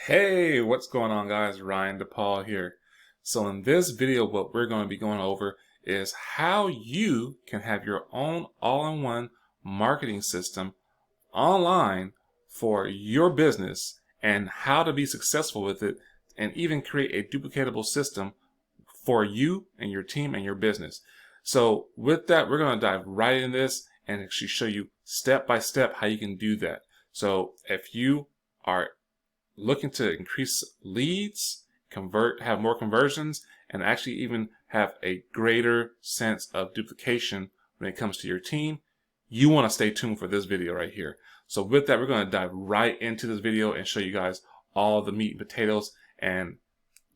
Hey, what's going on, guys? Ryan DePaul here. So in this video, what we're going to be going over is how you can have your own all-in-one marketing system online for your business and how to be successful with it, and even create a duplicatable system for you and your team and your business. So with that, we're going to dive right in this and actually show you step by step how you can do that. So if you are looking to increase leads, have more conversions, and actually even have a greater sense of duplication when it comes to your team, you want to stay tuned for this video right here. So with that, we're going to dive right into this video and show you guys all the meat and potatoes, and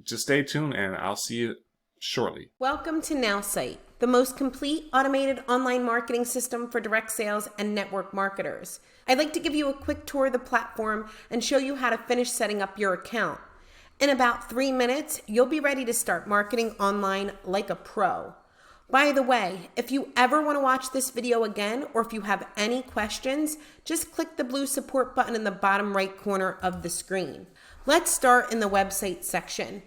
just stay tuned and I'll see you shortly. Welcome to Nowsite, the most complete automated online marketing system for direct sales and network marketers. I'd like to give you a quick tour of the platform and show you how to finish setting up your account. In about 3 minutes, you'll be ready to start marketing online like a pro. By the way, if you ever want to watch this video again, or if you have any questions, just click the blue support button in the bottom right corner of the screen. Let's start in the website section,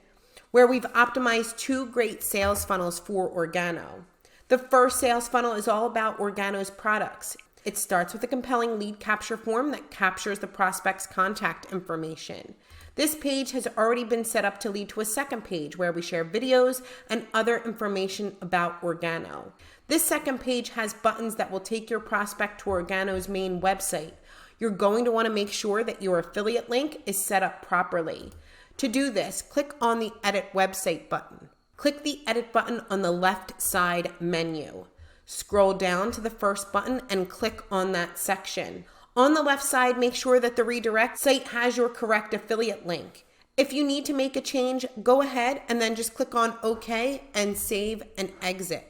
where we've optimized 2 great sales funnels for Organo. The first sales funnel is all about Organo's products. It starts with a compelling lead capture form that captures the prospect's contact information. This page has already been set up to lead to a second page where we share videos and other information about Organo. This second page has buttons that will take your prospect to Organo's main website. You're going to want to make sure that your affiliate link is set up properly. To do this, click on the Edit Website button. Click the Edit button on the left side menu. Scroll down to the first button and click on that section. On the left side, make sure that the redirect site has your correct affiliate link. If you need to make a change, go ahead and then just click on OK and save and exit.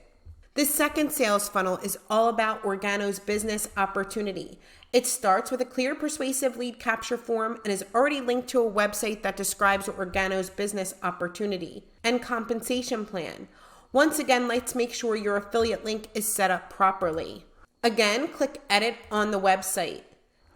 This second sales funnel is all about Organo's business opportunity. It starts with a clear, persuasive lead capture form and is already linked to a website that describes Organo's business opportunity and compensation plan. Once again, let's make sure your affiliate link is set up properly. Again, click Edit on the website.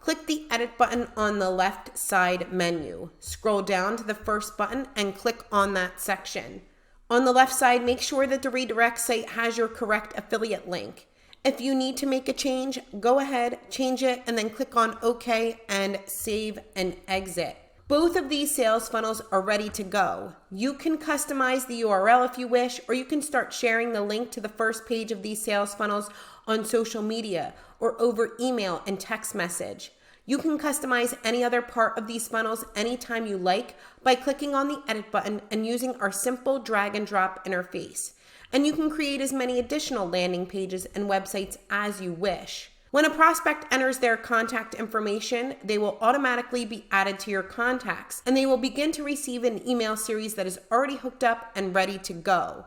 Click the Edit button on the left side menu. Scroll down to the first button and click on that section. On the left side, make sure that the redirect site has your correct affiliate link. If you need to make a change, go ahead, change it, and then click on OK and save and exit. Both of these sales funnels are ready to go. You can customize the URL if you wish, or you can start sharing the link to the first page of these sales funnels on social media or over email and text message. You can customize any other part of these funnels anytime you like by clicking on the Edit button and using our simple drag and drop interface. And you can create as many additional landing pages and websites as you wish. When a prospect enters their contact information, they will automatically be added to your contacts, and they will begin to receive an email series that is already hooked up and ready to go.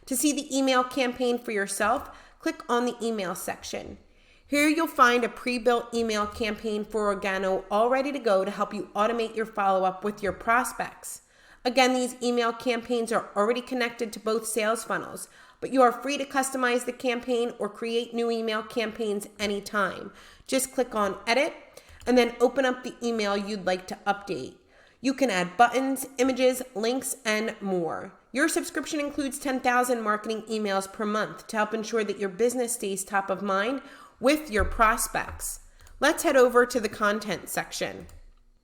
To see the email campaign for yourself, click on the email section. Here you'll find a pre-built email campaign for Organo all ready to go to help you automate your follow-up with your prospects. Again, these email campaigns are already connected to both sales funnels, but you are free to customize the campaign or create new email campaigns anytime. Just click on Edit and then open up the email you'd like to update. You can add buttons, images, links, and more. Your subscription includes 10,000 marketing emails per month to help ensure that your business stays top of mind with your prospects. Let's head over to the content section.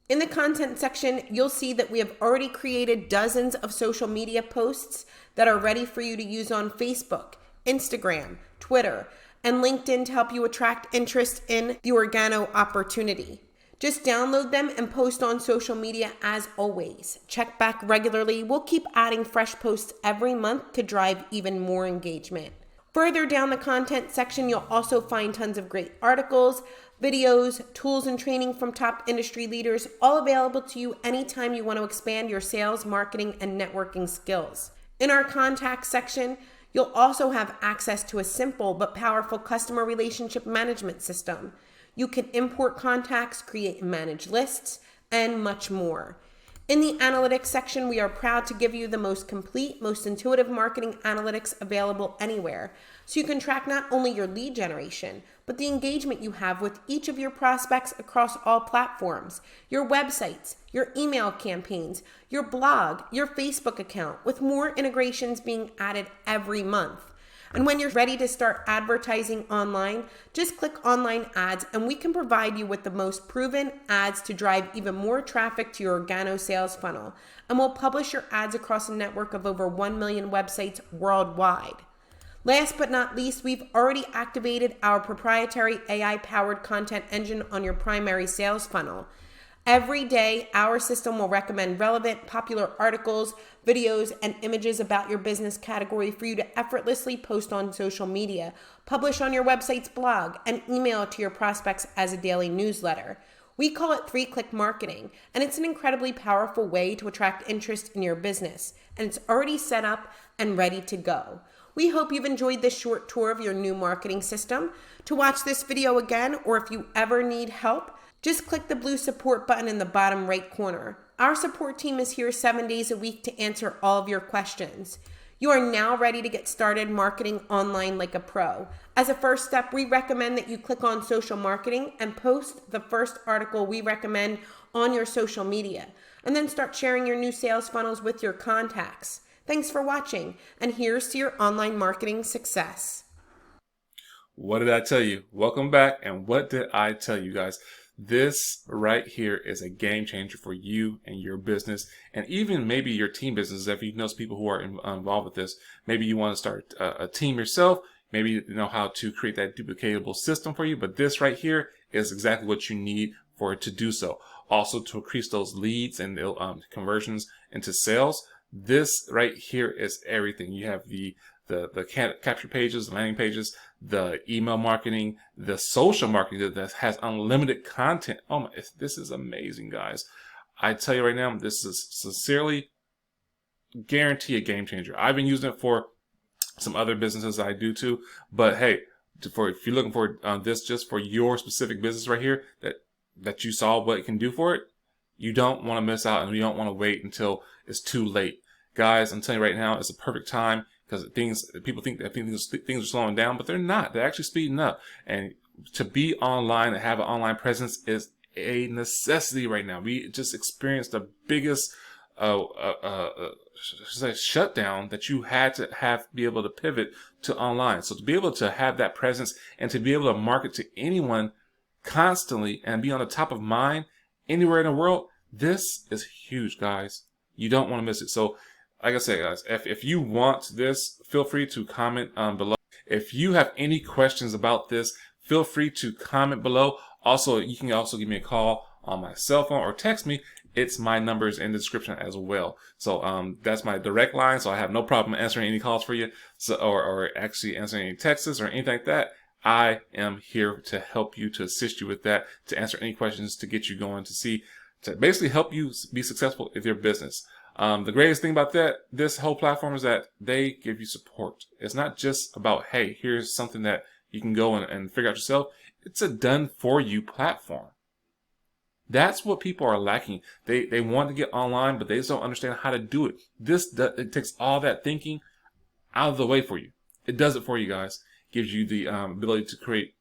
In the content section, you'll see that we have already created dozens of social media posts that are ready for you to use on Facebook, Instagram, Twitter, and LinkedIn to help you attract interest in the Organo opportunity. Just download them and post on social media as always. Check back regularly. We'll keep adding fresh posts every month to drive even more engagement. Further down the content section, you'll also find tons of great articles, videos, tools, and training from top industry leaders, all available to you anytime you want to expand your sales, marketing, and networking skills. In our contact section, you'll also have access to a simple but powerful customer relationship management system. You can import contacts, create and manage lists, and much more. In the analytics section, we are proud to give you the most complete, most intuitive marketing analytics available anywhere. So you can track not only your lead generation, but the engagement you have with each of your prospects across all platforms, your websites, your email campaigns, your blog, your Facebook account, with more integrations being added every month. And when you're ready to start advertising online, just click online ads and we can provide you with the most proven ads to drive even more traffic to your Organo sales funnel. And we'll publish your ads across a network of over 1 million websites worldwide. Last but not least, we've already activated our proprietary AI-powered content engine on your primary sales funnel. Every day, our system will recommend relevant, popular articles, videos, and images about your business category for you to effortlessly post on social media, publish on your website's blog, and email to your prospects as a daily newsletter. We call it 3-click marketing, and it's an incredibly powerful way to attract interest in your business, and it's already set up and ready to go. We hope you've enjoyed this short tour of your new marketing system. To watch this video again, or if you ever need help, just click the blue support button in the bottom right corner. Our support team is here 7 days a week to answer all of your questions. You are now ready to get started marketing online like a pro. As a first step, we recommend that you click on social marketing and post the first article we recommend on your social media, and then start sharing your new sales funnels with your contacts. Thanks for watching, and here's to your online marketing success. What did I tell you? Welcome back, and what did I tell you guys? This right here is a game changer for you and your business, and even maybe your team business. If you know some people who are involved with this, maybe you want to start a team yourself. Maybe you know how to create that duplicatable system for you, but this right here is exactly what you need for it to do so. Also, to increase those leads and conversions into sales. This right here is everything. You have the capture pages, landing pages, the email marketing, the social marketing that has unlimited content. Oh my, this is amazing, guys. I tell you right now, this is sincerely guarantee a game changer. I've been using it for some other businesses I do too, but hey, if you're looking for this just for your specific business right here, that you saw what it can do for it, you don't want to miss out, and you don't want to wait until it's too late. Guys, I'm telling you right now, it's a perfect time, because people think that things are slowing down, but they're not. They're actually speeding up. And to be online and have an online presence is a necessity right now. We just experienced the biggest shutdown that you had to be able to pivot to online. So to be able to have that presence and to be able to market to anyone constantly and be on the top of mind anywhere in the world, this is huge, guys. You don't want to miss it. So like I said, guys, if you want this, feel free to comment below. If you have any questions about this, feel free to comment below. Also, you can also give me a call on my cell phone or text me. It's my numbers in the description as well. So that's my direct line. So I have no problem answering any calls for you, or actually answering any texts or anything like that. I am here to help you, to assist you with that, to answer any questions, to get you going, to basically help you be successful with your business. The greatest thing about this whole platform is that they give you support. It's not just about, hey, here's something that you can go and figure out yourself. It's a done for you platform. That's what people are lacking. They want to get online, but they just don't understand how to do it. It takes all that thinking out of the way for you. It does it for you, guys. Gives you the ability to create,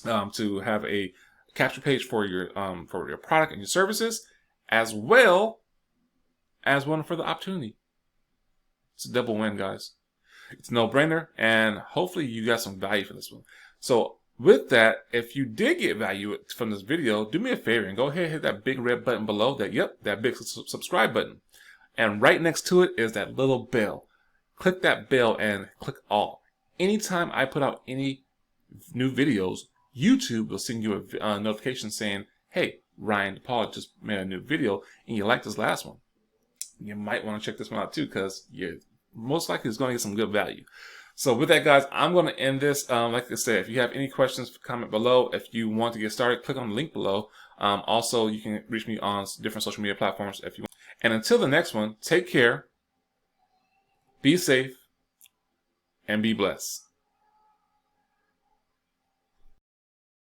to have a capture page for your product and your services, as well as one for the opportunity. It's a double win, guys. It's a no-brainer, and hopefully you got some value for this one. So with that, if you did get value from this video, do me a favor and go ahead and hit that big red button below that big subscribe button. And right next to it is that little bell. Click that bell and click all. Anytime I put out any new videos, YouTube will send you a notification saying, hey, Ryan DePaul just made a new video and you liked this last one. You might want to check this one out too, because you're most likely is going to get some good value. So with that, guys, I'm going to end this. Like I said, if you have any questions, comment below. If you want to get started, click on the link below. Also, you can reach me on different social media platforms if you want. And until the next one, take care, be safe, and be blessed.